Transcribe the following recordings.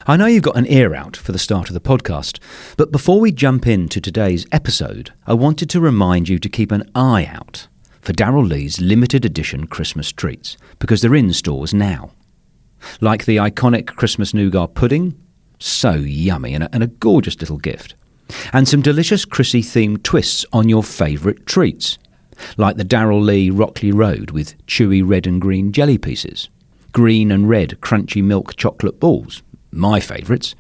I know you've got an ear out for the start of the podcast, but before we jump into today's episode, I wanted to remind you to keep an eye out for Darryl Lee's limited edition Christmas treats, because they're in stores now. Like the iconic Christmas nougat pudding, so yummy and a gorgeous little gift. And some delicious Chrissy-themed twists on your favourite treats, like the Darryl Lee Rockley Road with chewy red and green jelly pieces, green and red crunchy milk chocolate balls, my favourites,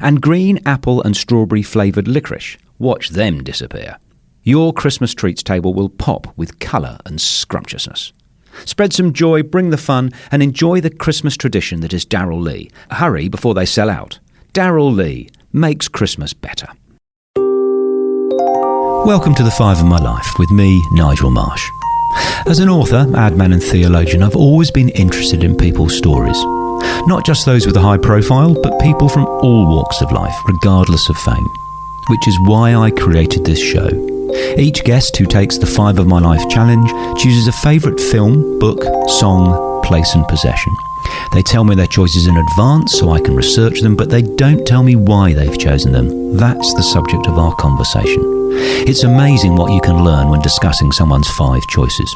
and green apple and strawberry flavoured licorice. Watch them disappear. Your Christmas treats table will pop with colour and scrumptiousness. Spread some joy, bring the fun, and enjoy the Christmas tradition that is Darryl Lee. Hurry before they sell out. Darryl Lee makes Christmas better. Welcome to The Five of My Life with me, Nigel Marsh. As an author, ad man and theologian, I've always been interested in people's stories. Not just those with a high profile, but people from all walks of life, regardless of fame. Which is why I created this show. Each guest who takes the 5 of My Life challenge chooses a favourite film, book, song, place and possession. They tell me their choices in advance so I can research them, but they don't tell me why they've chosen them. That's the subject of our conversation. It's amazing what you can learn when discussing someone's 5 choices.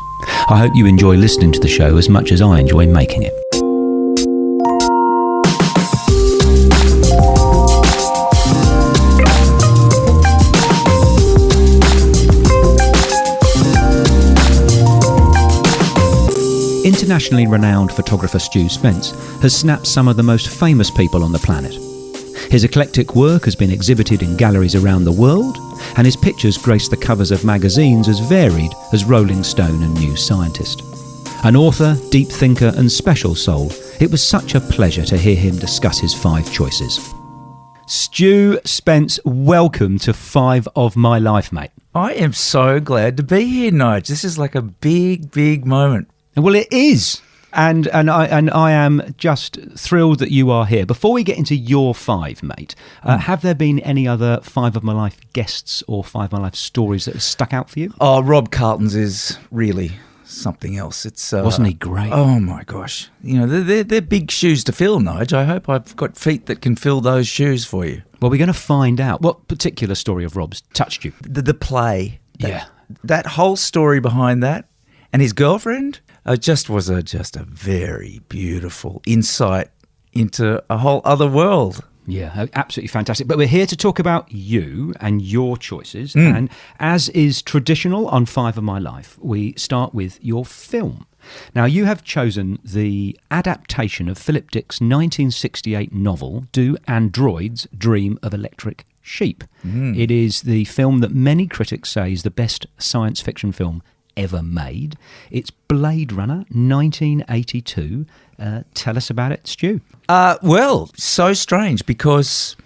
I hope you enjoy listening to the show as much as I enjoy making it. Internationally renowned photographer Stuart Spence has snapped some of the most famous people on the planet. His eclectic work has been exhibited in galleries around the world, and his pictures grace the covers of magazines as varied as Rolling Stone and New Scientist. An author, deep thinker and special soul, it was such a pleasure to hear him discuss his 5 choices. Stu Spence, welcome to 5 of My Life, mate. I am so glad to be here, Nige. This is like a big, big moment. Well, it is. And I am just thrilled that you are here. Before we get into your 5, mate, have there been any other 5 of My Life guests or 5 of My Life stories that have stuck out for you? Oh, Rob Carlton's is really something else. It's Wasn't he great? Oh my gosh! You know they're big shoes to fill, Nige. I hope I've got feet that can fill those shoes for you. Well, we're going to find out. What particular story of Rob's touched you? The play. Yeah. That whole story behind that, and his girlfriend. Just was a very beautiful insight into a whole other world. Yeah, absolutely fantastic. But we're here to talk about you and your choices. And as is traditional on 5 of My Life, we start with your film. Now, you have chosen the adaptation of Philip Dick's 1968 novel, Do Androids Dream of Electric Sheep? It is the film that many critics say is the best science fiction film ever made. It's Blade Runner 1982. Tell us about it, Stu. Well, so strange because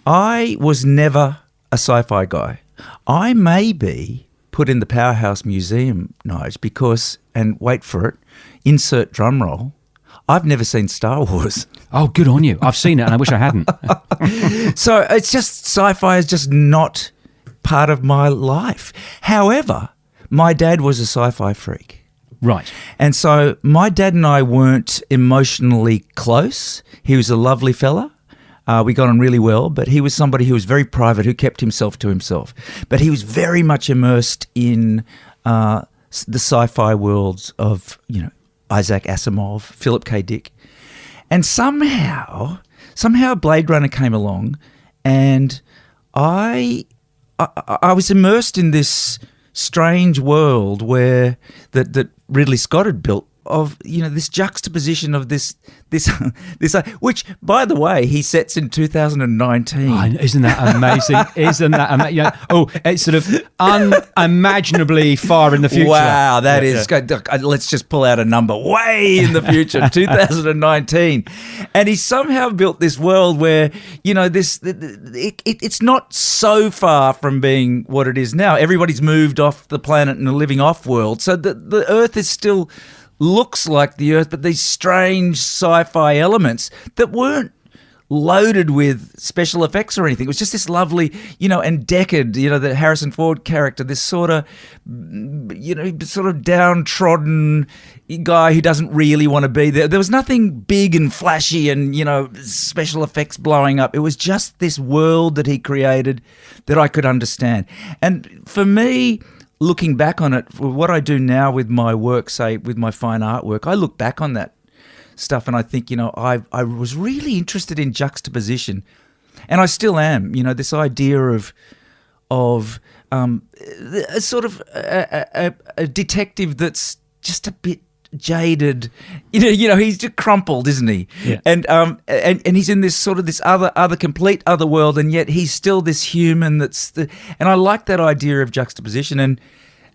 I was never a sci-fi guy. I may be put in the Powerhouse Museum, Nige, because, and wait for it, insert drum roll, I've never seen Star Wars. Oh, good on you. I've seen it and I wish I hadn't. So it's just, sci-fi is just not part of my life. However, my dad was a sci-fi freak. Right. And so my dad and I weren't emotionally close. He was a lovely fella. We got on really well, but he was somebody who was very private, who kept himself to himself. But he was very much immersed in the sci-fi worlds of, Isaac Asimov, Philip K. Dick. And somehow Blade Runner came along, and I was immersed in this strange world where that Ridley Scott had built of this juxtaposition of this which, by the way, he sets in 2019. Oh, isn't that amazing? Isn't that amazing? Oh, it's sort of unimaginably far in the future. Wow, that is. Let's just pull out a number way in the future, 2019, and he somehow built this world where it's not so far from being what it is now. Everybody's moved off the planet and are living off world, so the Earth is still looks like the Earth, but these strange sci-fi elements that weren't loaded with special effects or anything. It was just this lovely, and Deckard, the Harrison Ford character, this sort of downtrodden, guy who doesn't really want to be there. There was nothing big and flashy and, special effects blowing up. It was just this world that he created that I could understand. And for me, looking back on it, for what I do now with my work, say with my fine artwork, I look back on that stuff and I think, I was really interested in juxtaposition, and I still am. This idea of a sort of a detective that's just a bit jaded, he's just crumpled, isn't he? Yeah. And he's in this sort of this other complete other world, and yet he's still this human and I like that idea of juxtaposition. And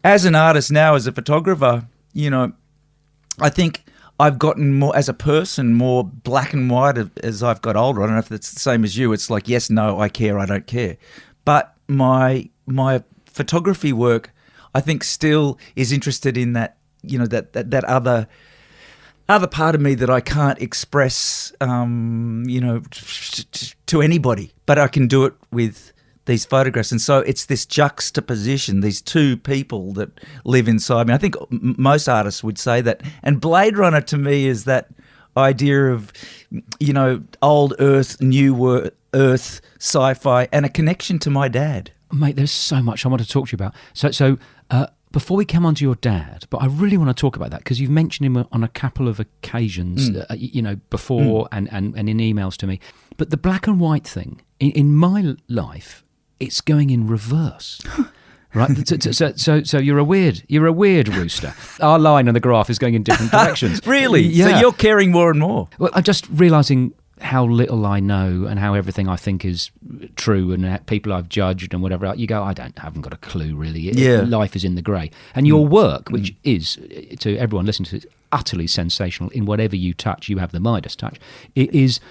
as an artist now, as a photographer, I think I've gotten more as a person, more black and white as I've got older. I don't know if it's the same as you. It's like, yes, no, I care, I don't care. But my photography work, I think, still is interested in that, that other part of me that I can't express, to anybody, but I can do it with these photographs. And so it's this juxtaposition, these two people that live inside me. I think most artists would say that. And Blade Runner to me is that idea of, old Earth, new Earth, sci-fi, and a connection to my dad. Mate, there's so much I want to talk to you about. So before we come on to your dad, but I really want to talk about that because you've mentioned him on a couple of occasions, before and in emails to me. But the black and white thing, in my life, it's going in reverse. Right, so you're a weird rooster. Our line on the graph is going in different directions. Really? Yeah. So you're caring more and more. Well, I'm just realising how little I know and how everything I think is true and people I've judged and whatever. You go, I haven't got a clue really. Life is in the grey. And your work, which is, to everyone listening to it, utterly sensational. In whatever you touch, you have the Midas touch. It is,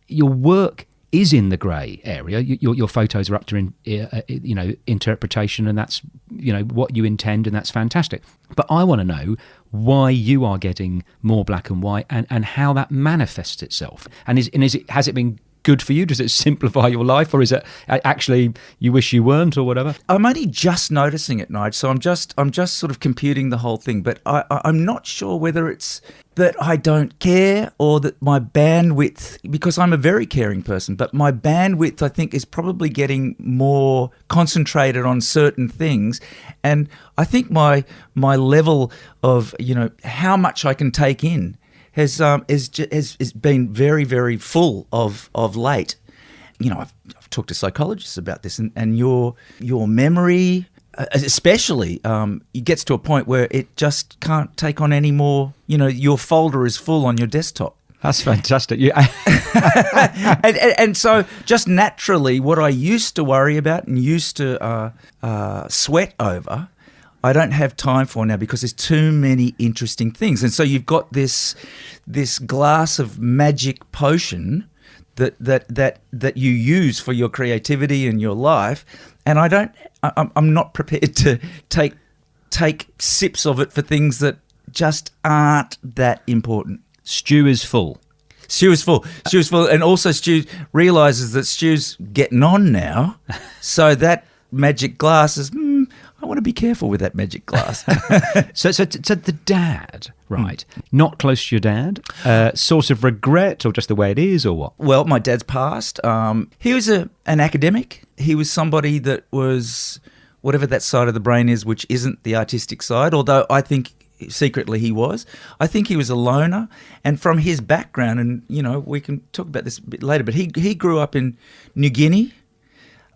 your work is in the grey area. Your photos are up to interpretation, and that's what you intend, and that's fantastic. But I want to know why you are getting more black and white, and how that manifests itself. And has it been good for you? Does it simplify your life, or is it actually you wish you weren't, or whatever? I'm only just noticing it, Nige. So I'm just sort of computing the whole thing, but I'm not sure whether it's that I don't care or that my bandwidth, because I'm a very caring person, but my bandwidth, I think, is probably getting more concentrated on certain things. And I think my level of, how much I can take in has been very, very full of late. I've talked to psychologists about this, and your memory, especially, it gets to a point where it just can't take on any more. Your folder is full on your desktop. That's fantastic. Yeah. and so just naturally, what I used to worry about and used to sweat over, I don't have time for now because there's too many interesting things. And so you've got this glass of magic potion that you use for your creativity and your life, and I'm not prepared to take sips of it for things that just aren't that important. Stew is full. Stu is full, and also Stu realises that Stu's getting on now, so that magic glass is. I want to be careful with that magic glass. So the dad, right? Not close to your dad. Source of regret, or just the way it is, or what? Well, my dad's passed. He was an academic. He was somebody that was whatever that side of the brain is, which isn't the artistic side. Although I think secretly he was. I think he was a loner, and from his background, and we can talk about this a bit later. But he grew up in New Guinea.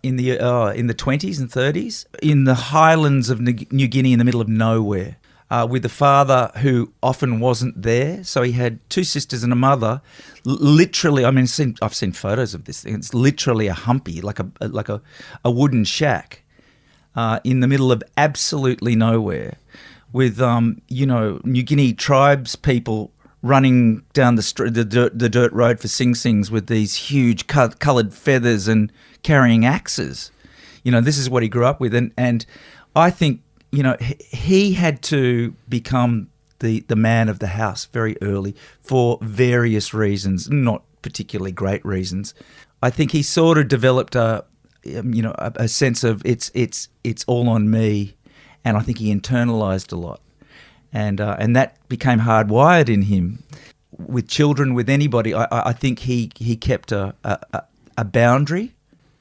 In the 20s and 30s, in the highlands of New Guinea, in the middle of nowhere, with a father who often wasn't there. So he had two sisters and a mother. Literally, I've seen photos of this thing. It's literally a humpy, like a wooden shack, in the middle of absolutely nowhere, with New Guinea tribes people running down the dirt road for Sing Sings with these huge coloured feathers and carrying axes. This is what he grew up with. And I think, he had to become the man of the house very early for various reasons, not particularly great reasons. I think he sort of developed a sense of it's all on me, and I think he internalized a lot. and that became hardwired in him. With children, with anybody, I think he kept a boundary,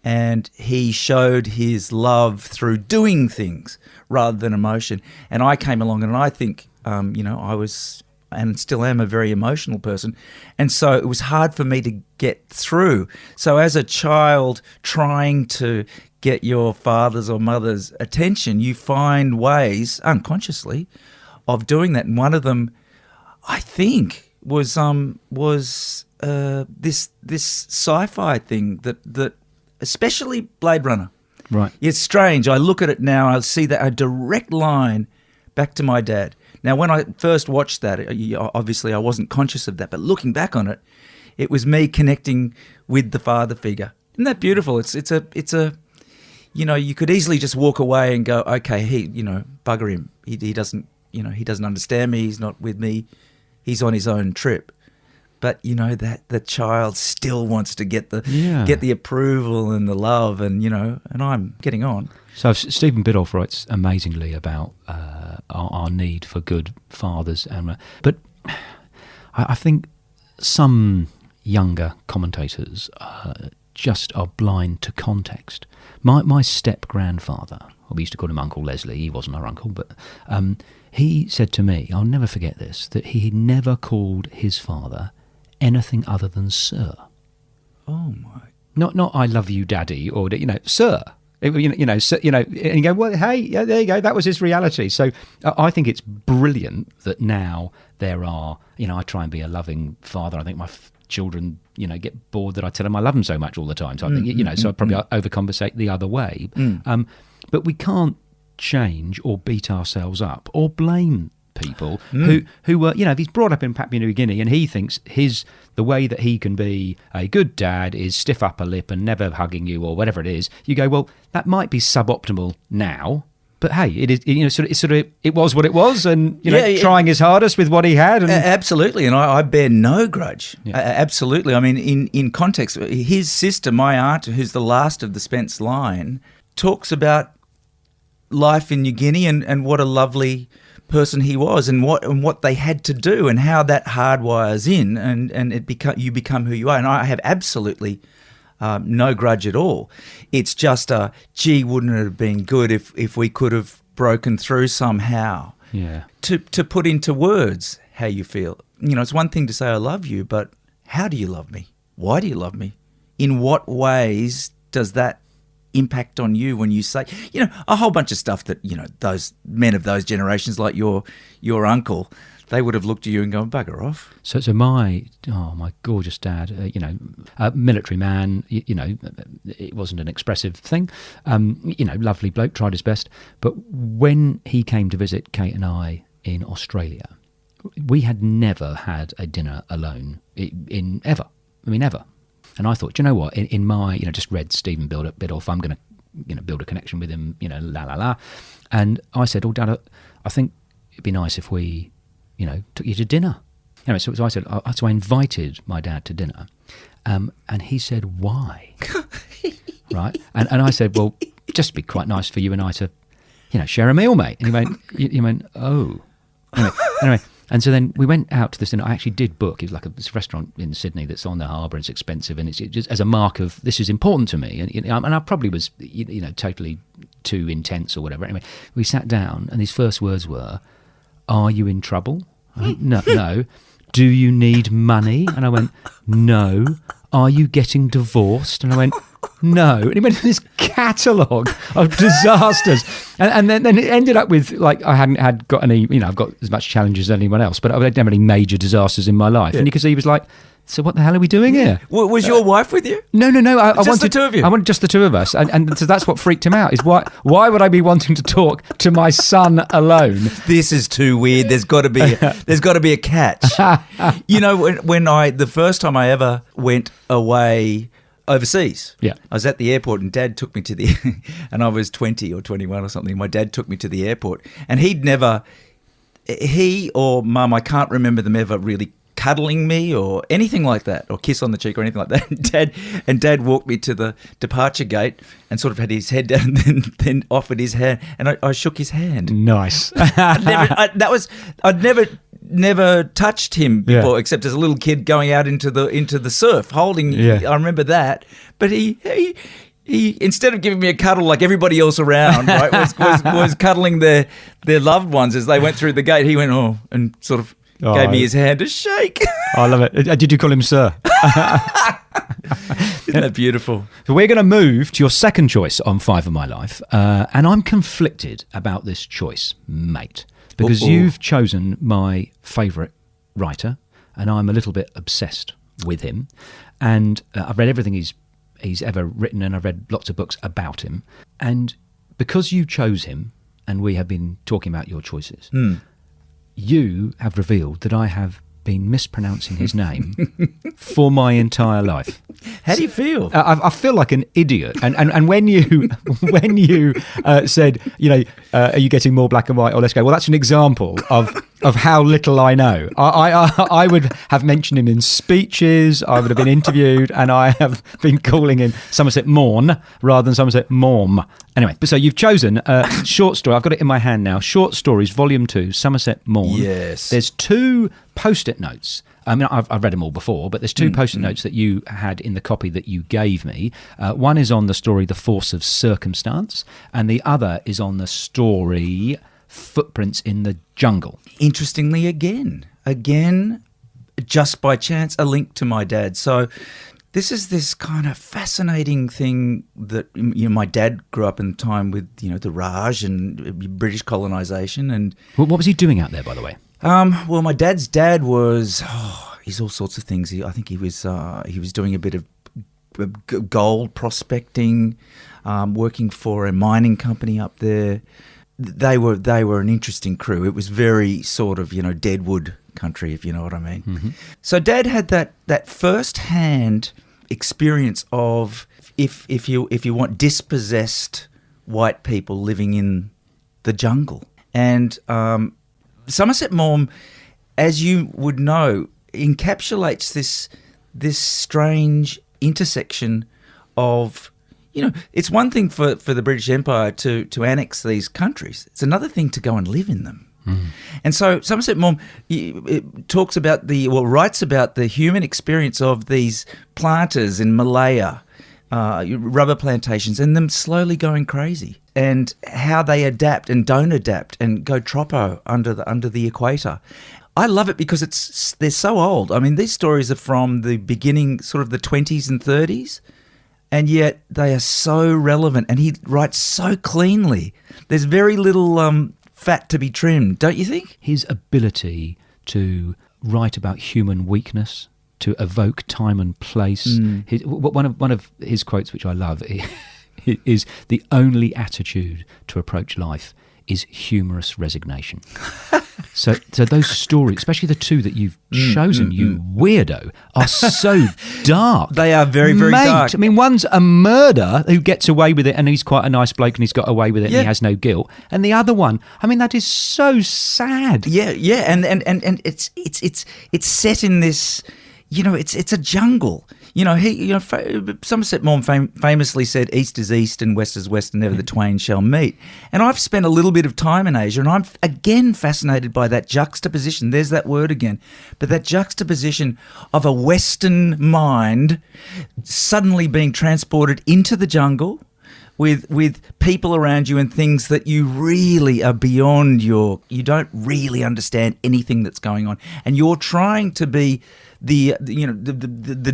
and he showed his love through doing things rather than emotion. And I came along, and I think, I was and still am a very emotional person, and so it was hard for me to get through. So as a child trying to get your father's or mother's attention, you find ways unconsciously of doing that. And one of them, I think, was this sci-fi thing that especially Blade Runner. Right. It's strange. I look at it now, I see that a direct line back to my dad. Now, when I first watched that, obviously I wasn't conscious of that, but looking back on it, it was me connecting with the father figure. Isn't that beautiful? It's a you could easily just walk away and go, okay, bugger him. He doesn't, he doesn't understand me. He's not with me. He's on his own trip. But that the child still wants to get the approval and the love, and I'm getting on. So Stephen Biddulph writes amazingly about our need for good fathers, but I think some younger commentators just are blind to context. My step-grandfather, we used to call him Uncle Leslie, he wasn't our uncle, but he said to me, I'll never forget this, that he never called his father anything other than sir. Oh my! Not I love you, daddy, or sir. And you go, well, hey, yeah, there you go. That was his reality. So I think it's brilliant that now there are. I try and be a loving father. I think my children, get bored that I tell them I love them so much all the time. So I think, so I probably overcompensate the other way. But we can't change or beat ourselves up or blame people who were, if he's brought up in Papua New Guinea and he thinks the way that he can be a good dad is stiff upper lip and never hugging you or whatever it is, you go, well, that might be suboptimal now, but hey, it is, it was what it was, and trying his hardest with what he had. Absolutely, and I bear no grudge. Yeah. Absolutely, I mean, in context, his sister, my aunt, who's the last of the Spence line, talks about life in New Guinea and what a lovely person he was, and what they had to do, and how that hardwires in, and you become who you are. And I have absolutely no grudge at all. It's just gee, wouldn't it have been good if we could have broken through somehow? Yeah. To put into words how you feel. It's one thing to say I love you, but how do you love me? Why do you love me? In what ways does that impact on you when you say, a whole bunch of stuff that, those men of those generations, like your uncle, they would have looked at you and gone, bugger off. So my gorgeous dad, a military man, it wasn't an expressive thing, lovely bloke, tried his best. But when he came to visit Kate and I in Australia, we had never had a dinner alone ever. And I thought, do you know what? In my, just read Stephen Biddulph, I'm going to, build a connection with him, la. And I said, oh, Dad, I think it'd be nice if we, took you to dinner. Anyway, so I said, so I invited my dad to dinner. And he said, why? Right? And I said, well, just be quite nice for you and I to, share a meal, mate. And he went, oh. Anyway. And so then we went out to this dinner. I actually did book. It was like this restaurant in Sydney that's on the harbour and it's expensive, and it's just as a mark of this is important to me. And I probably was, totally too intense or whatever. Anyway, we sat down and his first words were, "Are you in trouble?" I went, no. "Do you need money?" And I went, "No." "Are you getting divorced?" And I went, "No." And he went through this catalogue of disasters. And then it ended up with, I hadn't got any, I've got as much challenges as anyone else, but I've had any major disasters in my life. Yeah. And because he was like, so what the hell are we doing here? Was your wife with you? No. I wanted the two of you. I wanted just the two of us. And so that's what freaked him out, is why would I be wanting to talk to my son alone? This is too weird. There's got to be a catch. When the first time I ever went away overseas. Yeah. I was at the airport and Dad took me to and I was 20 or 21 or something. My dad took me to the airport, and he or Mum, I can't remember them ever really cuddling me or anything like that, or kiss on the cheek or anything like that. And Dad walked me to the departure gate and sort of had his head down and then offered his hand, and I shook his hand. Nice. I'd never touched him before, except as a little kid going out into the surf, holding. Yeah. I remember that, but he instead of giving me a cuddle like everybody else around, right, was cuddling their loved ones as they went through the gate. He went and sort of gave me his hand to shake. I love it. Did you call him sir? Isn't that beautiful? So we're going to move to your second choice on Five of My Life, and I'm conflicted about this choice, mate, because you've chosen my favourite writer, and I'm a little bit obsessed with him, and I've read everything he's ever written, and I've read lots of books about him. And because you chose him, and we have been talking about your choices, you have revealed that I have been mispronouncing his name for my entire life. How do you feel? I feel like an idiot. And when you said, are you getting more black and white or less grey? Well, that's an example of how little I know. I would have mentioned him in speeches. I would have been interviewed, and I have been calling him Somerset Maugham rather than Somerset Maugham. Anyway, so you've chosen a short story. I've got it in my hand now. Short Stories, Volume 2, Somerset Maugham. Yes. There's 2 Post-it notes. I mean, I've read them all before, but there's 2 Post-it notes that you had in the copy that you gave me. One is on the story The Force of Circumstance, and the other is on the story Footprints in the Jungle. Interestingly, again, just by chance, a link to my dad. So this is this kind of fascinating thing that my dad grew up in the time with the Raj and British colonisation. And What was he doing out there, by the way? Well, my dad's dad was he's all sorts of things. I think he was doing a bit of gold prospecting, working for a mining company up there. They were an interesting crew. It was very sort of Deadwood country, if you know what I mean. Mm-hmm. So Dad had that first-hand experience of if you want dispossessed white people living in the jungle. And Somerset Maugham, as you would know, encapsulates this strange intersection of, it's one thing for the British Empire to annex these countries. It's another thing to go and live in them. Mm. And so Somerset Maugham writes about the human experience of these planters in Malaya, rubber plantations, and them slowly going crazy, and how they adapt and don't adapt and go tropo under the equator. I love it because they're so old. I mean, these stories are from the beginning, sort of the 20s and 30s, and yet they are so relevant, and he writes so cleanly. There's very little fat to be trimmed, don't you think? His ability to write about human weakness, to evoke time and place. One of his quotes, which I love, is the only attitude to approach life is humorous resignation. So those stories, especially the 2 that you've chosen, you weirdo, are so dark. They are very, very dark. I mean, one's a murder who gets away with it, and he's quite a nice bloke, and he's got away with it, and he has no guilt. And the other one, I mean, that is so sad. Yeah, and it's set in this. It's a jungle. Somerset Maugham famously said, "East is east and west is west, and never the twain shall meet." And I've spent a little bit of time in Asia, and I'm again fascinated by that juxtaposition. There's that word again, but that juxtaposition of a Western mind suddenly being transported into the jungle with people around you and things that you really are beyond you don't really understand anything that's going on, and you're trying to be the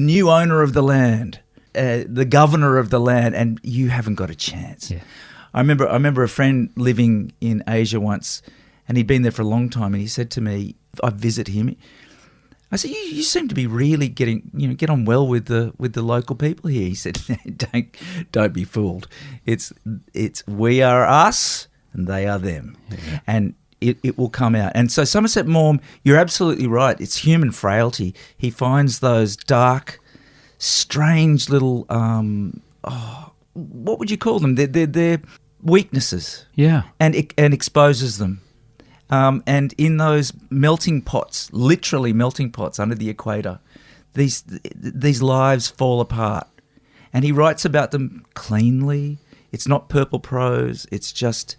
new owner of the land, the governor of the land, and you haven't got a chance. Yeah. I remember a friend living in Asia once, and he'd been there for a long time, and he said to me, I visit him. I said, you seem to be really get on well with the local people here. He said, don't be fooled. It's we are us and they are them. Yeah. And it will come out. And so Somerset Maugham, you're absolutely right. It's human frailty. He finds those dark, strange little, what would you call them? They're weaknesses. Yeah. And exposes them. And in those melting pots, literally melting pots under the equator, these lives fall apart. And he writes about them cleanly. It's not purple prose. It's just...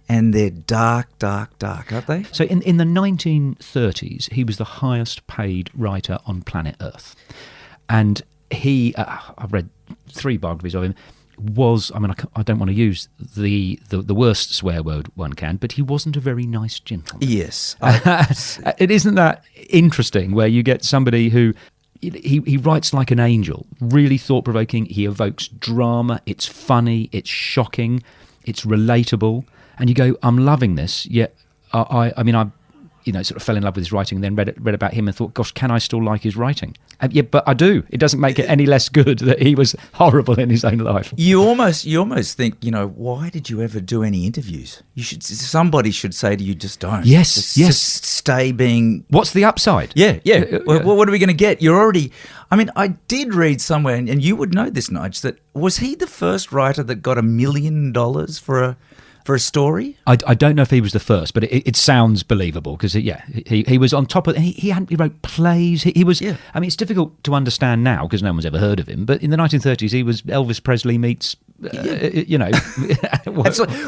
And they're dark, dark, dark, aren't they? So in the 1930s, he was the highest paid writer on planet Earth. And he, I've read 3 biographies of him, I don't want to use the worst swear word one can, but he wasn't a very nice gentleman. Yes. It isn't that interesting where you get somebody who... He writes like an angel, really thought-provoking. He evokes drama. It's funny. It's shocking. It's relatable. And you go, I'm loving this. Yet, I sort of fell in love with his writing and then read about him and thought, gosh, can I still like his writing? Yeah, but I do. It doesn't make it any less good that he was horrible in his own life. You almost think, why did you ever do any interviews? Somebody should say to you, just don't. Yes. Just stay being... What's the upside? Yeah. Well, what are we going to get? You're already... I did read somewhere, and you would know this, Nige, that was he the first writer that got $1 million for a story? I don't know if he was the first, but it sounds believable because he was on top of. He wrote plays. He was. Yeah. It's difficult to understand now because no one's ever heard of him. But in the 1930s, he was Elvis Presley meets. Absolutely.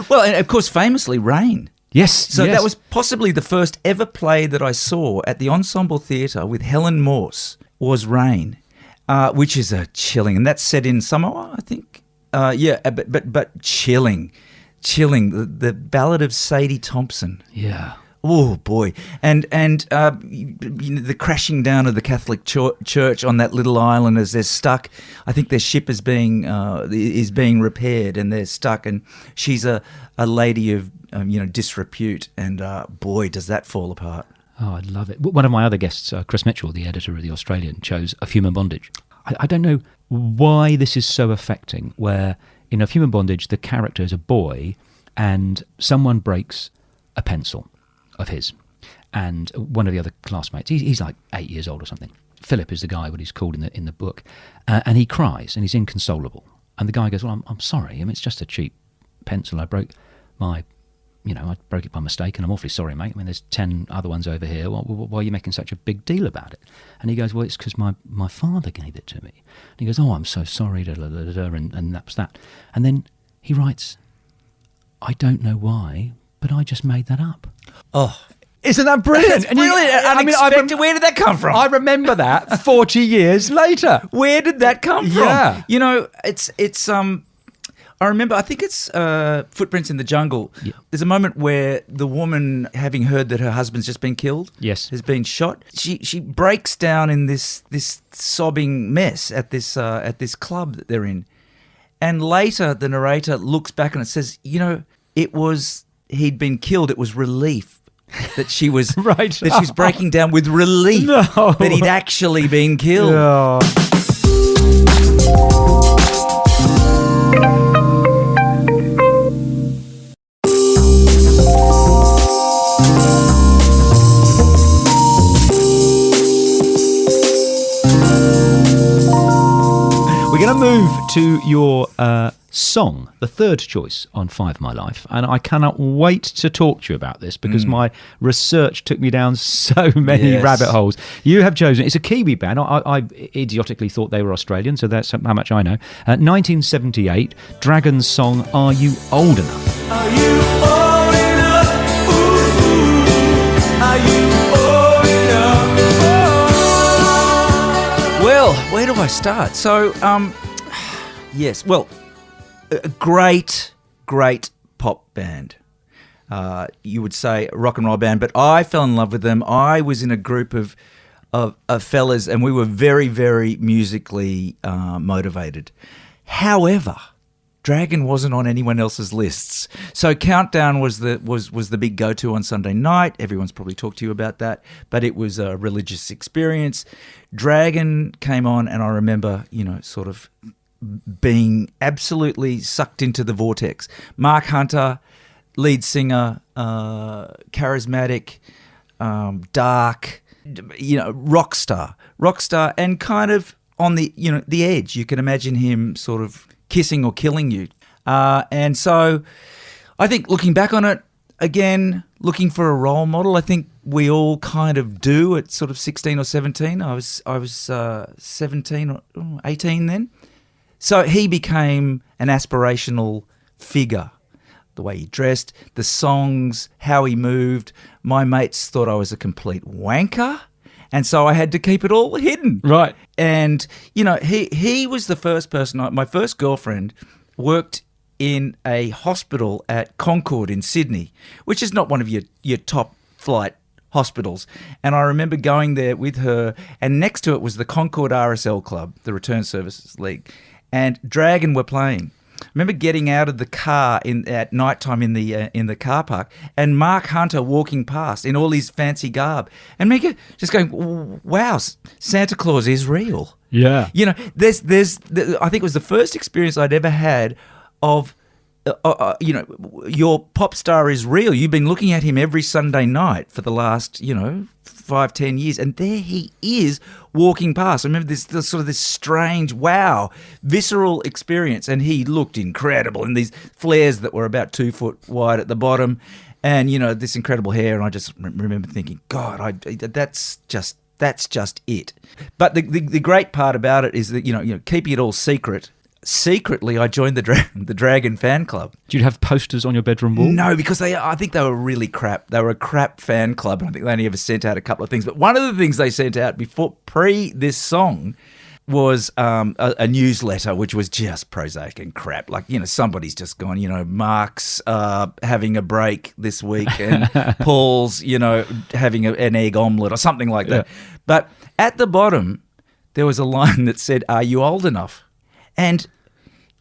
Well, and of course, famously, Rain. Yes. So that was possibly the first ever play that I saw at the Ensemble Theatre with Helen Morse. Was Rain, which is a chilling, and that's set in Samoa, I think. But chilling. The Ballad of Sadie Thompson. Yeah. Oh boy, and the crashing down of the Catholic Church on that little island as they're stuck. I think their ship is being repaired, and they're stuck. And she's a lady of disrepute, and boy, does that fall apart. Oh, I love it. One of my other guests, Chris Mitchell, the editor of The Australian, chose Of Human Bondage. I don't know why this is so affecting, where in Of Human Bondage, the character is a boy and someone breaks a pencil of his. And one of the other classmates, he's like 8 years old or something. Philip is the guy, what he's called in the book. And he cries and he's inconsolable. And the guy goes, well, I'm sorry. It's just a cheap pencil. I broke it by mistake, and I'm awfully sorry, mate. There's 10 other ones over here. Why are you making such a big deal about it? And he goes, well, it's because my father gave it to me. And he goes, oh, I'm so sorry, and that's that. And then he writes, I don't know why, but I just made that up. Oh, isn't that brilliant? It's brilliant. Unexpected. Where did that come from? I remember that 40 years later. Where did that come from? Yeah. It's I remember, I think it's Footprints in the Jungle. Yeah. There's a moment where the woman, having heard that her husband's just been killed, has been shot, she breaks down in this sobbing mess at this club that they're in. And later, the narrator looks back and it says, he'd been killed. It was relief that she was right. that she was breaking down with relief that he'd actually been killed. No. We're going to move to your song, the third choice on Five My Life, and I cannot wait to talk to you about this because my research took me down so many rabbit holes. You have chosen, it's a Kiwi band. I idiotically thought they were Australian, so that's how much I know. 1978, Dragon's song, Are You Old Enough? Are you old enough? Ooh, are you old enough? Well, where do I start? So, yes, well, a great pop band. You would say a rock and roll band, but I fell in love with them. I was in a group of fellas, and we were very, very musically motivated. However, Dragon wasn't on anyone else's lists. So Countdown was the big go-to on Sunday night. Everyone's probably talked to you about that, but it was a religious experience. Dragon came on, and I remember, sort of being absolutely sucked into the vortex. Mark Hunter, lead singer, charismatic, dark, rock star, and kind of on the the edge. You can imagine him sort of kissing or killing you. And so I think looking back on it, again, looking for a role model. I think we all kind of do at sort of 16 or 17. I was 17 or 18 then. So he became an aspirational figure. The way he dressed, the songs, how he moved. My mates thought I was a complete wanker, and so I had to keep it all hidden. Right. And, you know, he was the first person, my first girlfriend worked in a hospital at Concord in Sydney, which is not one of your top flight hospitals. And I remember going there with her, and next to it was the Concord RSL Club, the Return Services League, and Dragon were playing. I remember getting out of the car at night time in the car park, and Mark Hunter walking past in all his fancy garb, and me just going, "Wow, Santa Claus is real." Yeah. You know, I think it was the first experience I'd ever had of, you know, your pop star is real. You've been looking at him every Sunday night for the last, 5-10 years, and there he is walking past. I remember this strange, wow, visceral experience, and he looked incredible in these flares that were about 2 foot wide at the bottom, and this incredible hair. And I just remember thinking, God, that's just it. But the great part about it is that keeping it all secret. Secretly, I joined the Dragon fan club. Did you have posters on your bedroom wall? No, because I think they were really crap. They were a crap fan club, and I think they only ever sent out a couple of things. But one of the things they sent out pre this song was a newsletter, which was just prosaic and crap. Like, somebody's just gone, Mark's having a break this week, and Paul's, having an egg omelette or something like that. Yeah. But at the bottom, there was a line that said, "Are you old enough?" And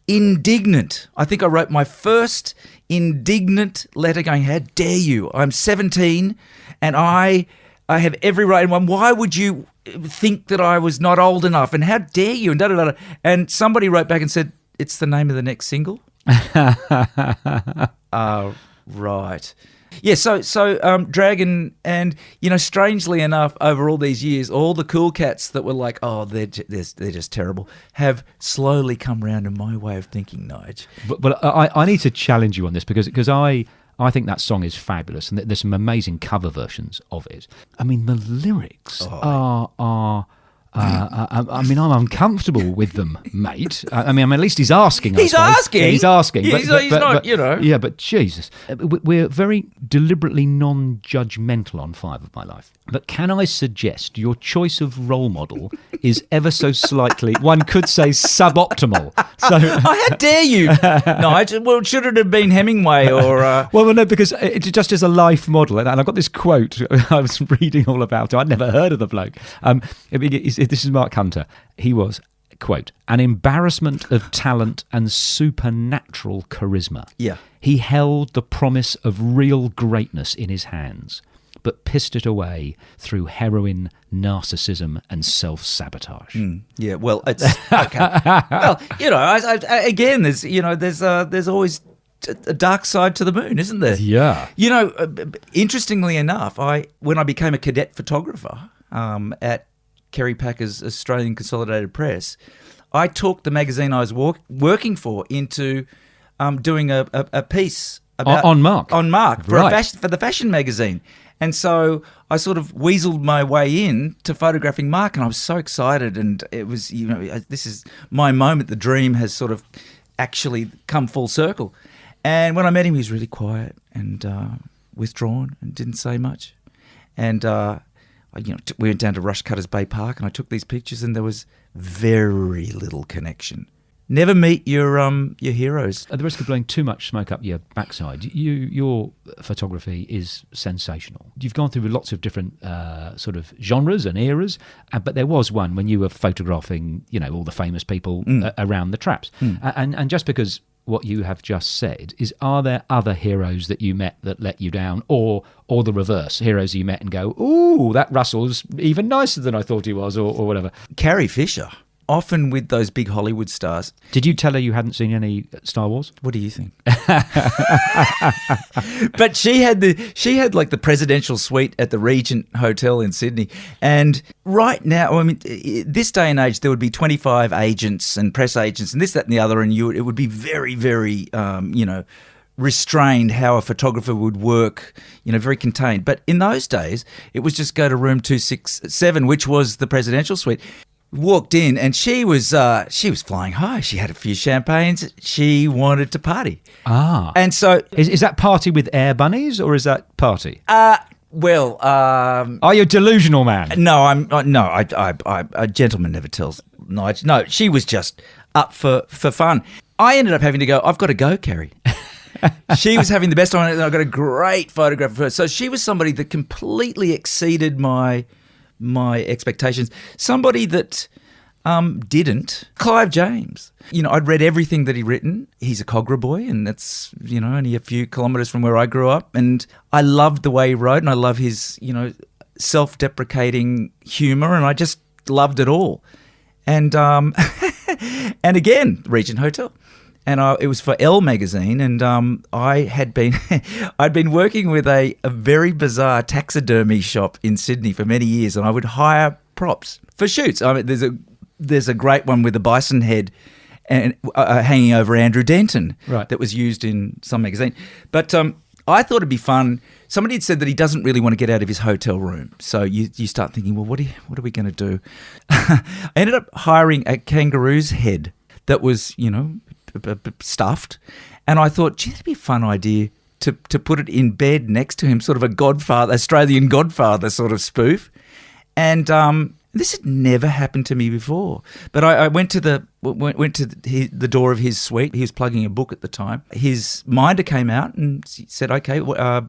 indignant. I think I wrote my first indignant letter going, "How dare you? I'm 17 and I have every right. And why would you think that I was not old enough? And how dare you?" And da-da-da-da. And somebody wrote back and said, "It's the name of the next single." Right. Yeah, so Dragon, and strangely enough, over all these years, all the cool cats that were like, "Oh, they're just terrible," have slowly come round in my way of thinking, Nige. But I need to challenge you on this because I think that song is fabulous, and there's some amazing cover versions of it. I mean, the lyrics are. I'm uncomfortable with them, mate. At least he's asking. He's asking. He's asking. He's not. Yeah, but Jesus, we're very deliberately non-judgmental on Five of My Life. But can I suggest your choice of role model is ever so slightly, one could say, suboptimal? So, how dare you? No, should it have been Hemingway or? Well, no, because it just as a life model, and I've got this quote I was reading all about it. I'd never heard of the bloke. This is Mark Hunter. He was, quote, "an embarrassment of talent and supernatural charisma. Yeah. He held the promise of real greatness in his hands, but pissed it away through heroin, narcissism, and self-sabotage." Yeah, well, it's okay. Well, again, there's always a dark side to the moon, isn't there? Yeah. Interestingly enough, when I became a cadet photographer at Kerry Packer's Australian Consolidated Press, I took the magazine I was working for into doing a piece about on Mark for right. for the fashion magazine. And so I sort of weaseled my way in to photographing Mark, and I was so excited. And it was, this is my moment. The dream has sort of actually come full circle. And when I met him, he was really quiet and withdrawn and didn't say much. And we went down to Rushcutters Bay Park, and I took these pictures, and there was very little connection. Never meet your heroes. At the risk of blowing too much smoke up your backside, your photography is sensational. You've gone through lots of different sort of genres and eras, but there was one when you were photographing, all the famous people around the traps. And just because what you have just said is, are there other heroes that you met that let you down, or the reverse, heroes you met and go, "Ooh, that Russell's even nicer than I thought he was," or whatever? Carrie Fisher, often with those big Hollywood stars. Did you tell her you hadn't seen any Star Wars? What do you think? But she had like the presidential suite at the Regent Hotel in Sydney. And right now, this day and age, there would be 25 agents and press agents and this, that, and the other, and it would be very, very, restrained how a photographer would work, very contained. But in those days, it was just go to room 267, which was the presidential suite. Walked in and she was flying high. She had a few champagnes. She wanted to party. And so Is that party with air bunnies or is that party? are you a delusional man? No, a gentleman never tells lies. No, she was just up for fun. I ended up having to go, I've got to go, Kerry. She was having the best time, and I got a great photograph of her. So she was somebody that completely exceeded my expectations. Somebody that didn't. Clive James. I'd read everything that he'd written. He's a Cogra boy, and that's, only a few kilometres from where I grew up. And I loved the way he wrote, and I love his, self-deprecating humour, and I just loved it all. And and again, Regent Hotel. And it was for Elle magazine, and I'd been working with a very bizarre taxidermy shop in Sydney for many years, and I would hire props for shoots. I mean, there's a great one with a bison head and hanging over Andrew Denton, right, that was used in some magazine. But I thought it'd be fun. Somebody had said that he doesn't really want to get out of his hotel room, so you start thinking, well, what are we going to do? I ended up hiring a kangaroo's head that was, stuffed, and I thought, gee, that'd be a fun idea to put it in bed next to him, sort of a Australian Godfather sort of spoof. And this had never happened to me before. But I went to the door of his suite. He was plugging a book at the time. His minder came out and said, "Okay,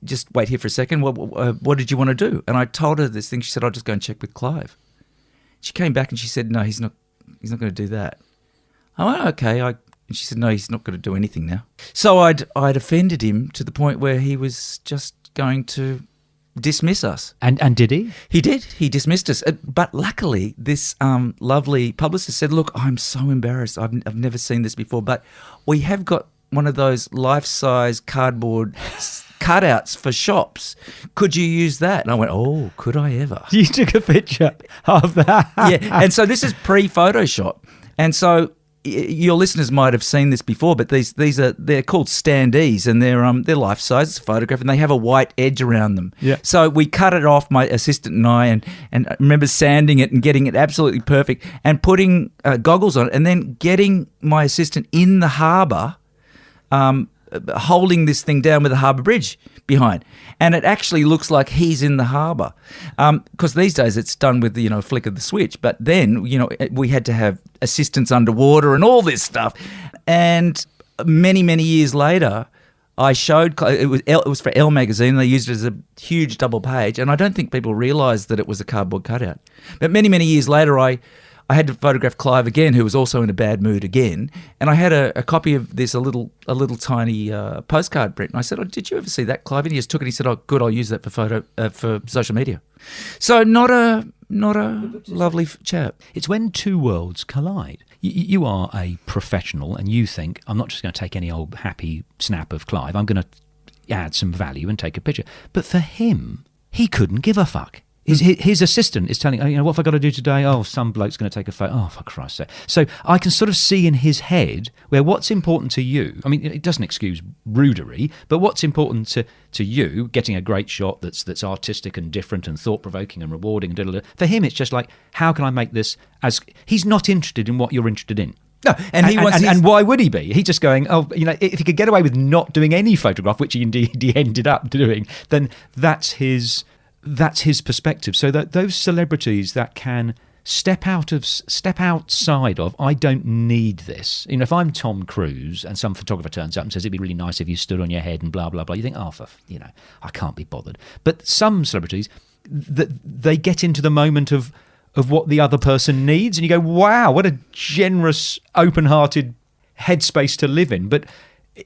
just wait here for a second. What did you want to do?" And I told her this thing. She said, "I'll just go and check with Clive." She came back and she said, "No, he's not going to do that." I went, "Okay." And she said, "No, he's not going to do anything now." So I'd offended him to the point where he was just going to dismiss us. And did he? He did. He dismissed us. But luckily, this lovely publicist said, "Look, I'm so embarrassed. I've never seen this before, but we have got one of those life-size cardboard cutouts for shops. Could you use that?" And I went, "Oh, could I ever?" You took a picture of that. Yeah. And so this is pre-Photoshop. And so your listeners might have seen this before, but they're called standees, and they're life size photograph, and they have a white edge around them. Yeah. So we cut it off, my assistant and I, and I remember sanding it and getting it absolutely perfect, and putting goggles on it, and then getting my assistant in the harbour, holding this thing down with a harbour bridge behind, and it actually looks like he's in the harbour, because these days it's done with the flick of the switch, but then we had to have assistants underwater and all this stuff. And many years later, I showed it was for Elle magazine. They used it as a huge double page, and I don't think people realised that it was a cardboard cutout. But many years later, I had to photograph Clive again, who was also in a bad mood again, and I had a copy of this, a little tiny postcard print. And I said, "Oh, did you ever see that, Clive?" And he just took it. He said, "Oh, good, I'll use that for social media." So not a lovely chap. It's when two worlds collide. You are a professional, and you think, I'm not just going to take any old happy snap of Clive. I'm going to add some value and take a picture. But for him, he couldn't give a fuck. His assistant is telling, what have I got to do today? Oh, some bloke's going to take a photo. Oh, for Christ's sake. So I can sort of see in his head where what's important to you, I mean, it doesn't excuse rudery, but what's important to you, getting a great shot that's artistic and different and thought-provoking and rewarding, and for him, it's just like, how can I make this as... He's not interested in what you're interested in. No, and why would he be? He's just going, if he could get away with not doing any photograph, which he indeed ended up doing, then that's his perspective. So that those celebrities that can step outside of, I don't need this. If I'm Tom Cruise and some photographer turns up and says, it'd be really nice if you stood on your head and blah, blah, blah, you think, I can't be bothered. But some celebrities, they get into the moment of what the other person needs, and you go, wow, what a generous, open-hearted headspace to live in. But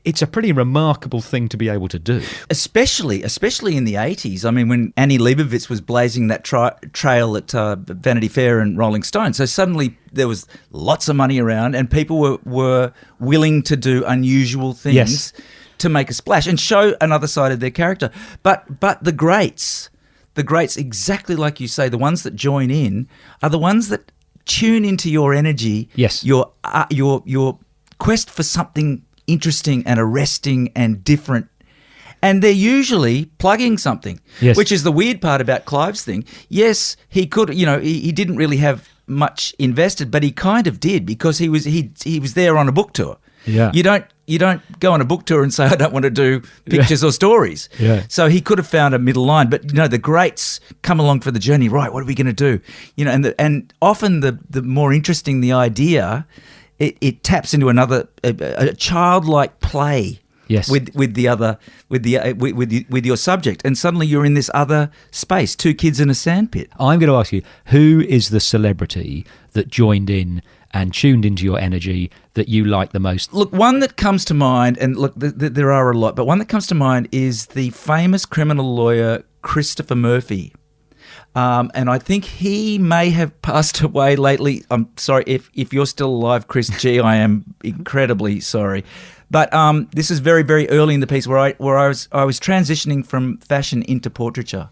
it's a pretty remarkable thing to be able to do. Especially in the 80s. I mean, when Annie Leibovitz was blazing that trail at Vanity Fair and Rolling Stone. So suddenly there was lots of money around, and people were willing to do unusual things, yes, to make a splash and show another side of their character. But the greats, exactly like you say, the ones that join in are the ones that tune into your energy, yes, your quest for something interesting and arresting and different. And they're usually plugging something, Yes. which is the weird part about Clive's thing. Yes, he could, he didn't really have much invested, but he kind of did because he was there on a book tour. Yeah. You don't go on a book tour and say, I don't want to do pictures or stories. Yeah. So he could have found a middle line, but the greats come along for the journey. Right, what are we going to do? And often the more interesting the idea, it taps into another a childlike play. Yes. With your subject, and suddenly you're in this other space. Two kids in a sandpit. I'm going to ask you, who is the celebrity that joined in and tuned into your energy that you like the most? Look, one that comes to mind, and look, there are a lot, but one that comes to mind is the famous criminal lawyer Christopher Murphy. And I think he may have passed away lately. I'm sorry if you're still alive, Chris G. I am incredibly sorry. But this is very, very early in the piece where I was transitioning from fashion into portraiture,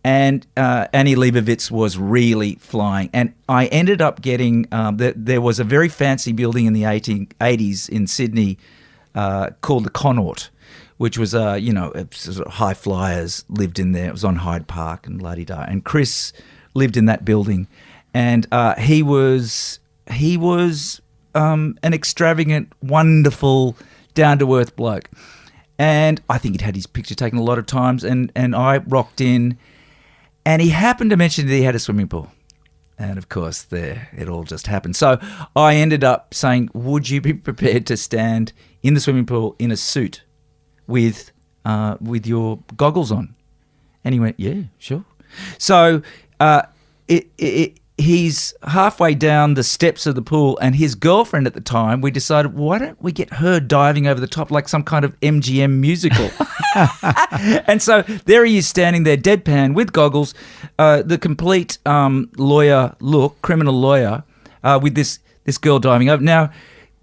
and Annie Leibovitz was really flying. And I ended up getting there was a very fancy building in the 80s in Sydney called the Connaught, which was sort of high flyers lived in there. It was on Hyde Park and la-di-da. And Chris lived in that building, and he was an extravagant, wonderful, down-to-earth bloke. And I think he'd had his picture taken a lot of times, and I rocked in, and he happened to mention that he had a swimming pool. And, of course, there it all just happened. So I ended up saying, would you be prepared to stand in the swimming pool in a suit with your goggles on? And he went, yeah, sure. So he's halfway down the steps of the pool, and his girlfriend at the time, we decided, why don't we get her diving over the top like some kind of MGM musical? And so there he is standing there, deadpan, with goggles, the complete lawyer look, criminal lawyer, with this girl diving over. Now,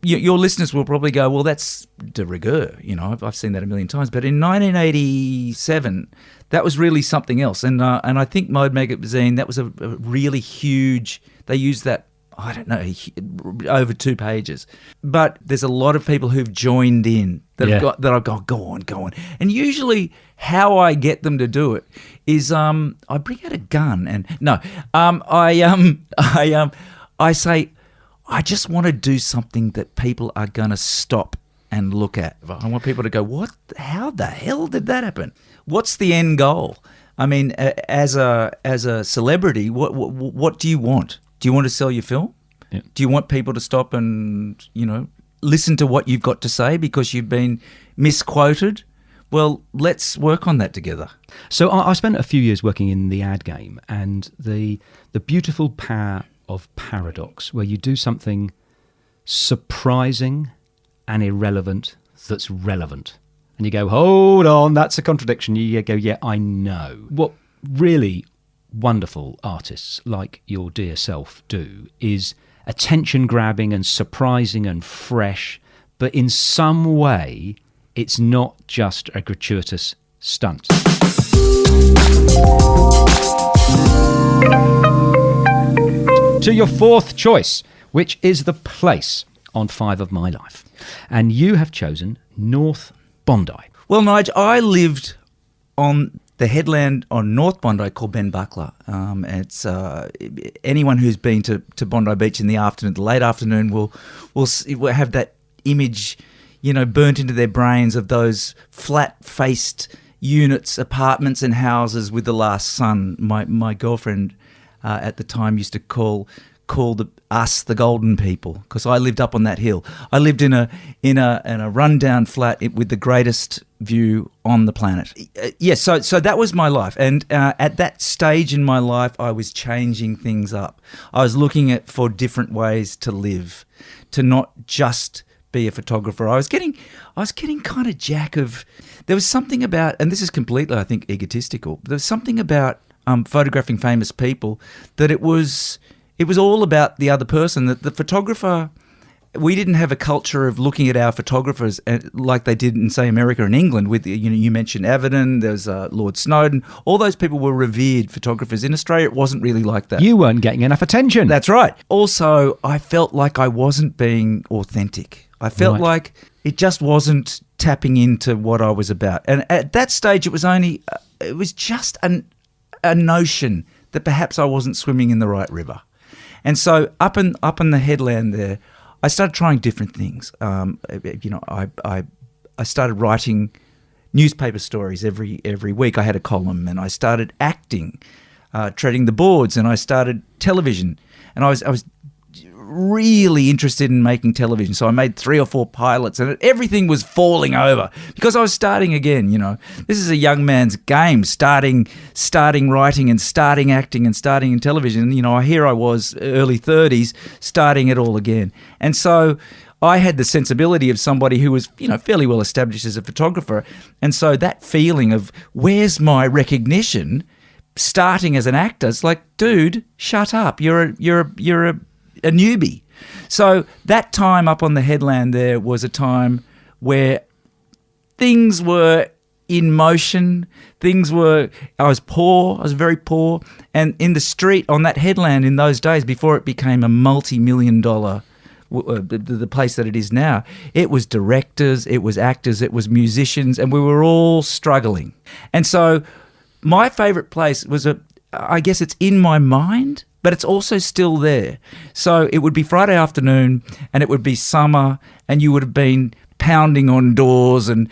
your listeners will probably go, well, that's de rigueur. I've seen that a million times. But in 1987, that was really something else. And I think Mode Magazine, that was a really huge, they used that, I don't know, over 2 pages. But there's a lot of people who've joined in that I've gone, go on. And usually how I get them to do it is I bring out a gun and I say, I just want to do something that people are going to stop and look at. I want people to go, what? How the hell did that happen? What's the end goal? I mean, as a celebrity, what do you want? Do you want to sell your film? Yeah. Do you want people to stop and, listen to what you've got to say because you've been misquoted? Well, let's work on that together. So I spent a few years working in the ad game, and the beautiful power of paradox, where you do something surprising and irrelevant that's relevant. And you go, hold on, that's a contradiction. You go, yeah, I know. What really wonderful artists like your dear self do is attention-grabbing and surprising and fresh, but in some way, it's not just a gratuitous stunt. To your fourth choice, which is the place on 5 of my life. And you have chosen North Bondi. Well, Nigel, I lived on the headland on North Bondi called Ben Buckler. It's anyone who's been to Bondi Beach in the afternoon, the late afternoon, will have that image, burnt into their brains of those flat-faced units, apartments and houses with the last sun. My girlfriend at the time used to call us the golden people, because I lived up on that hill. I lived in a rundown flat with the greatest view on the planet. Yes, so that was my life, and at that stage in my life, I was changing things up. I was looking for different ways to live, to not just be a photographer. I was getting kind of jack of. There was something about, and this is completely, I think, egotistical. There was something about photographing famous people that it was all about the other person. That the photographer we didn't have a culture of looking at our photographers like they did in, say, America and England. With you mentioned Avedon, there's Lord Snowden. All those people were revered photographers. In Australia, it wasn't really like that. You weren't getting enough attention. That's right. Also, I felt like I wasn't being authentic. I felt like it just wasn't tapping into what I was about. And at that stage, it was just a notion that perhaps I wasn't swimming in the right river. And so up in the headland there, I started trying different things. I started writing newspaper stories every week. I had a column, and I started acting, treading the boards, and I started television. And I was really interested in making television. So I made 3 or 4 pilots, and everything was falling over because I was starting again. This is a young man's game, starting writing and starting acting and starting in television. Here I was, early 30s, starting it all again. And so I had the sensibility of somebody who was, fairly well established as a photographer. And so that feeling of where's my recognition, starting as an actor, it's like, dude, shut up. You're a newbie. So that time up on the headland there was a time where things were in motion. I was poor. I was very poor. And in the street on that headland in those days, before it became a multi-million-dollar the place that it is now, it was directors, it was actors, it was musicians, and we were all struggling. And so my favourite place was I guess it's in my mind, but it's also still there. So it would be Friday afternoon, and it would be summer, and you would have been pounding on doors and,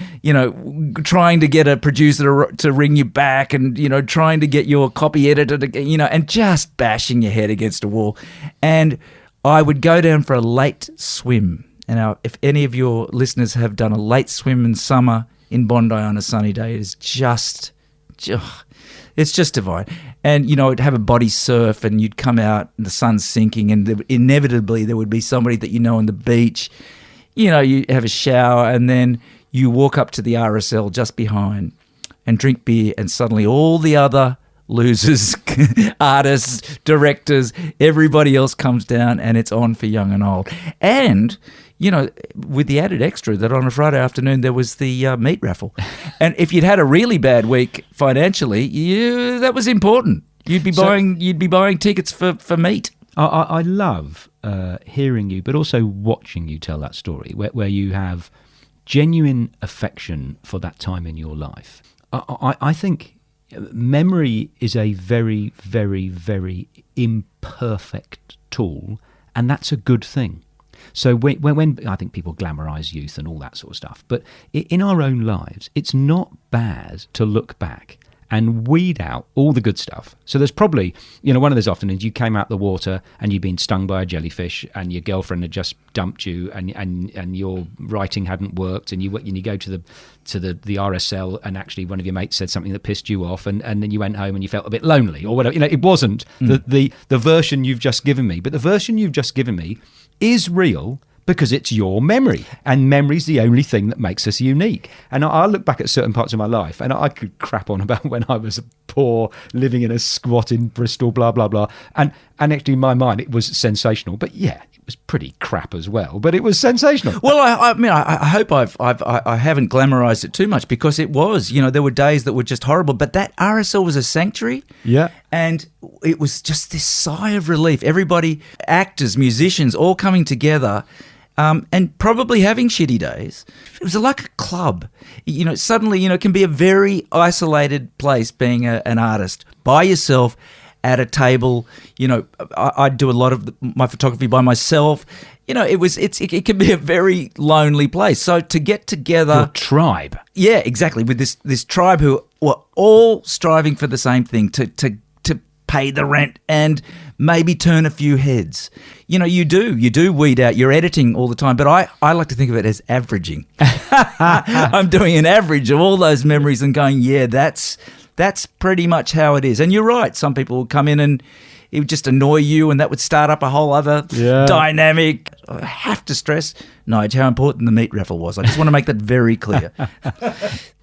trying to get a producer to ring you back and, trying to get your copy editor to, and just bashing your head against a wall. And I would go down for a late swim. And now, if any of your listeners have done a late swim in summer in Bondi on a sunny day, it is just it's just divine. And, it'd have a body surf, and you'd come out and the sun's sinking, and inevitably there would be somebody that on the beach. You have a shower, and then you walk up to the RSL just behind and drink beer, and suddenly all the other losers, artists, directors, everybody else comes down, and it's on for young and old. And with the added extra that on a Friday afternoon there was the meat raffle. And if you'd had a really bad week financially, that was important. You'd be buying tickets for meat. I love hearing you, but also watching you tell that story, where you have genuine affection for that time in your life. I think memory is a very, very, very imperfect tool, and that's a good thing. So when I think people glamorise youth and all that sort of stuff, but in our own lives, it's not bad to look back and weed out all the good stuff. So there's probably, one of those afternoons you came out the water and you'd been stung by a jellyfish, and your girlfriend had just dumped you, and your writing hadn't worked, and you go to the RSL, and actually one of your mates said something that pissed you off, and then you went home and you felt a bit lonely or whatever. It wasn't the version you've just given me, but the version you've just given me is real because it's your memory, and memory's the only thing that makes us unique. And I look back at certain parts of my life, and I could crap on about when I was poor, living in a squat in Bristol, blah, blah, blah. And actually in my mind, it was sensational. But yeah, it was pretty crap as well, but it was sensational. Well, I hope I haven't glamorized it too much, because it was, there were days that were just horrible, but that RSL was a sanctuary. Yeah. And it was just this sigh of relief. Everybody, actors, musicians, all coming together, and probably having shitty days. It was like a club. Suddenly, it can be a very isolated place being an artist by yourself at a table. I do a lot of my photography by myself. It can be a very lonely place. So to get together, your tribe. Yeah, exactly. With this tribe who were all striving for the same thing, to pay the rent and maybe turn a few heads. You do weed out. You're editing all the time, but I like to think of it as averaging. I'm doing an average of all those memories and going, yeah, that's pretty much how it is. And you're right. Some people will come in and it would just annoy you, and that would start up a whole other dynamic. I have to stress, Nige, how important the meat raffle was. I just want to make that very clear.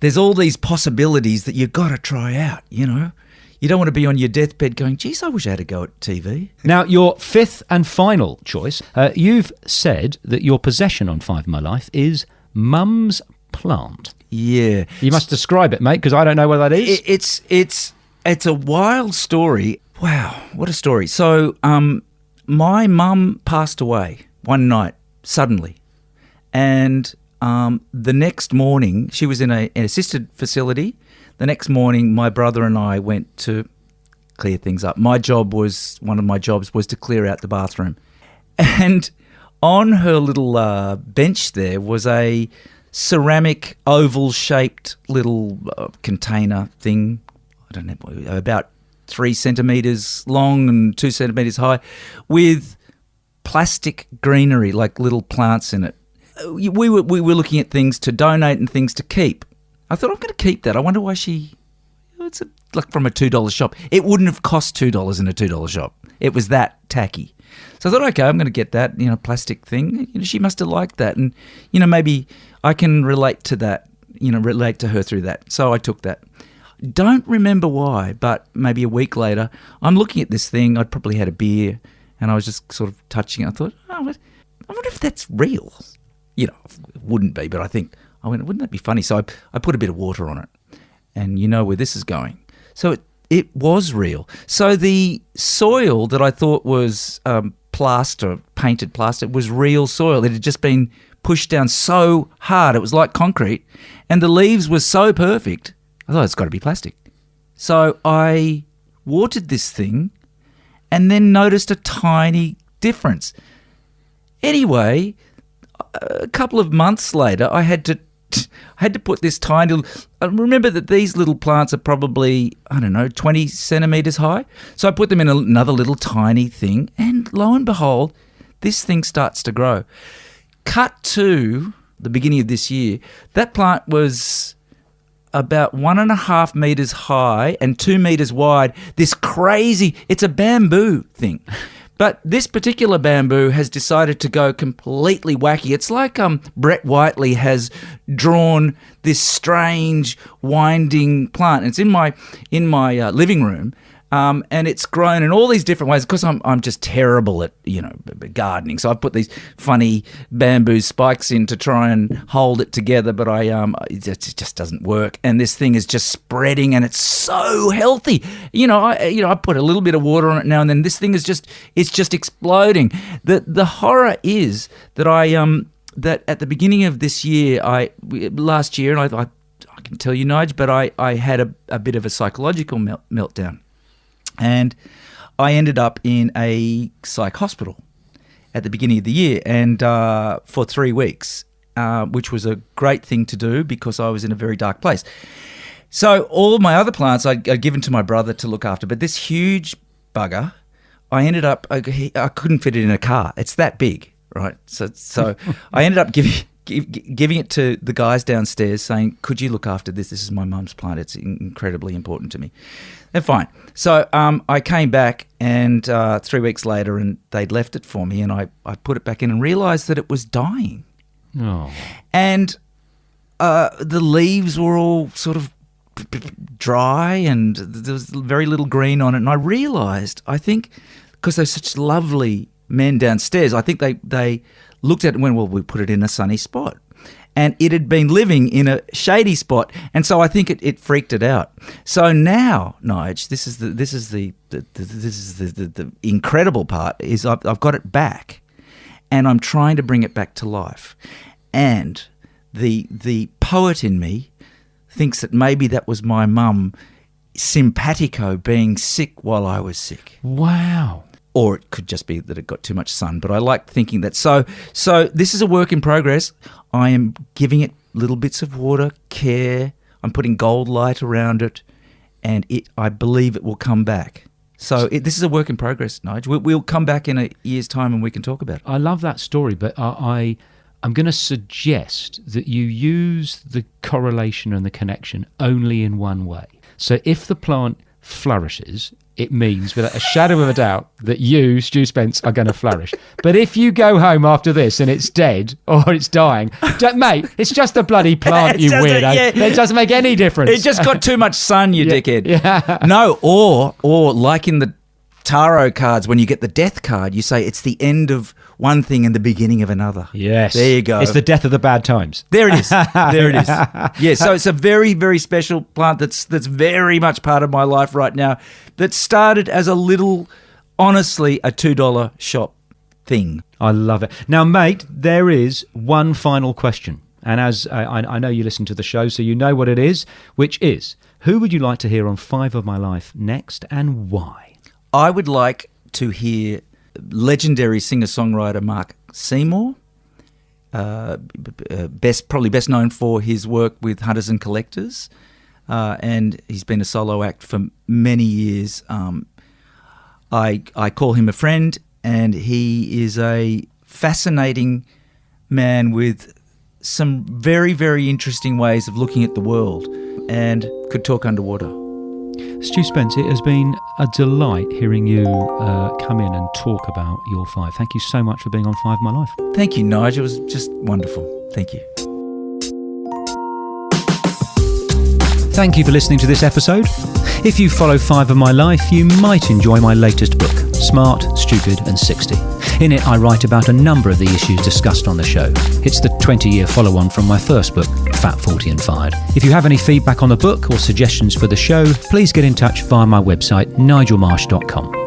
There's all these possibilities that you've got to try out, You You don't want to be on your deathbed going, geez, I wish I had a go at TV. Now, your fifth and final choice, you've said that your possession on Five of My Life is Mum's plant. Yeah. You must describe it, mate, because I don't know what that is. It's a wild story. Wow, what a story. So my mum passed away one night, suddenly. And the next morning, she was in an assisted facility. The next morning, my brother and I went to clear things up. One of my jobs was to clear out the bathroom. And on her little bench there was a ceramic oval-shaped little container thing, I don't know, about 3 centimetres long and 2 centimetres high, with plastic greenery, like little plants in it. We were looking at things to donate and things to keep. I thought, I'm going to keep that. I wonder why it's like from a $2 shop. It wouldn't have cost $2 in a $2 shop. It was that tacky. So I thought, okay, I'm going to get that, plastic thing. She must have liked that. And, maybe I can relate to that, relate to her through that. So I took that. Don't remember why, but maybe a week later, I'm looking at this thing. I'd probably had a beer and I was just sort of touching it. I thought, I wonder if that's real. It wouldn't be, but wouldn't that be funny? So I put a bit of water on it, and you know where this is going. So it was real. So the soil that I thought was painted plaster, was real soil. It had just been pushed down so hard. It was like concrete, and the leaves were so perfect. I thought, it's got to be plastic. So I watered this thing and then noticed a tiny difference. Anyway, a couple of months later, I had to put this tiny little... Remember that these little plants are probably, 20 centimetres high. So I put them in another little tiny thing, and lo and behold, this thing starts to grow. Cut to the beginning of this year, that plant was about 1.5 metres high and 2 metres wide. This crazy... It's a bamboo thing. But this particular bamboo has decided to go completely wacky. It's like Brett Whiteley has drawn this strange winding plant. It's in my living room, and it's grown in all these different ways. Because I'm just terrible at gardening, so I've put these funny bamboo spikes in to try and hold it together. But it just doesn't work, and this thing is just spreading, and it's so healthy. I put a little bit of water on it now and then. This thing is just exploding. The horror is that that at the beginning of this year, last year, and I can tell you, Nige, but I had a bit of a psychological meltdown. And I ended up in a psych hospital at the beginning of the year, and for 3 weeks, which was a great thing to do because I was in a very dark place. So all my other plants I'd given to my brother to look after, but this huge bugger, I ended up, I couldn't fit it in a car. It's that big, right? So I ended up giving it to the guys downstairs, saying, could you look after this? This is my mum's plant. It's incredibly important to me. And fine. So I came back, and 3 weeks later, and they'd left it for me, and I put it back in and realised that it was dying. Oh. And the leaves were all sort of dry, and there was very little green on it. And I realised, I think, because they're such lovely men downstairs, I think they looked at it and went, well, we put it in a sunny spot. And it had been living in a shady spot, and so I think it freaked it out. So now, Nige, this is the incredible part, is I've got it back, and I'm trying to bring it back to life. And the poet in me thinks that maybe that was my mum simpatico being sick while I was sick. Wow. Or it could just be that it got too much sun. But I like thinking that. So this is a work in progress. I am giving it little bits of water, care. I'm putting gold light around it, and I believe it will come back. So this is a work in progress, Nigel. We'll come back in a year's time and we can talk about it. I love that story, but I'm going to suggest that you use the correlation and the connection only in one way. So if the plant flourishes it means without a shadow of a doubt that you, Stu Spence, are going to flourish. But if you go home after this and it's dead or it's dying, mate, it's just a bloody plant, you weirdo. It doesn't make any difference. It just got too much sun, you dickhead. Yeah. No, or like in the tarot cards, when you get the death card, you say it's the end of one thing and the beginning of another. Yes. There you go. It's the death of the bad times. There it is. There it is. Yeah, so it's a very, very special plant that's very much part of my life right now, that started as a little, honestly, a $2 shop thing. I love it. Now, mate, there is one final question. And as I know you listen to the show, so you know what it is, which is, who would you like to hear on 5 of My Life next and why? I would like to hear legendary singer-songwriter Mark Seymour, probably best known for his work with Hunters and Collectors, and he's been a solo act for many years. I call him a friend, and he is a fascinating man with some very, very interesting ways of looking at the world, and could talk underwater. Stu Spence, it has been a delight hearing you come in and talk about your 5. Thank you so much for being on 5 of My Life. Thank you, Nigel. It was just wonderful. Thank you. Thank you for listening to this episode. If you follow 5 of My Life, you might enjoy my latest book, Smart, Stupid and 60. In it, I write about a number of the issues discussed on the show. It's the 20-year follow-on from my first book, Fat, 40 and Fired. If you have any feedback on the book or suggestions for the show, please get in touch via my website, nigelmarsh.com.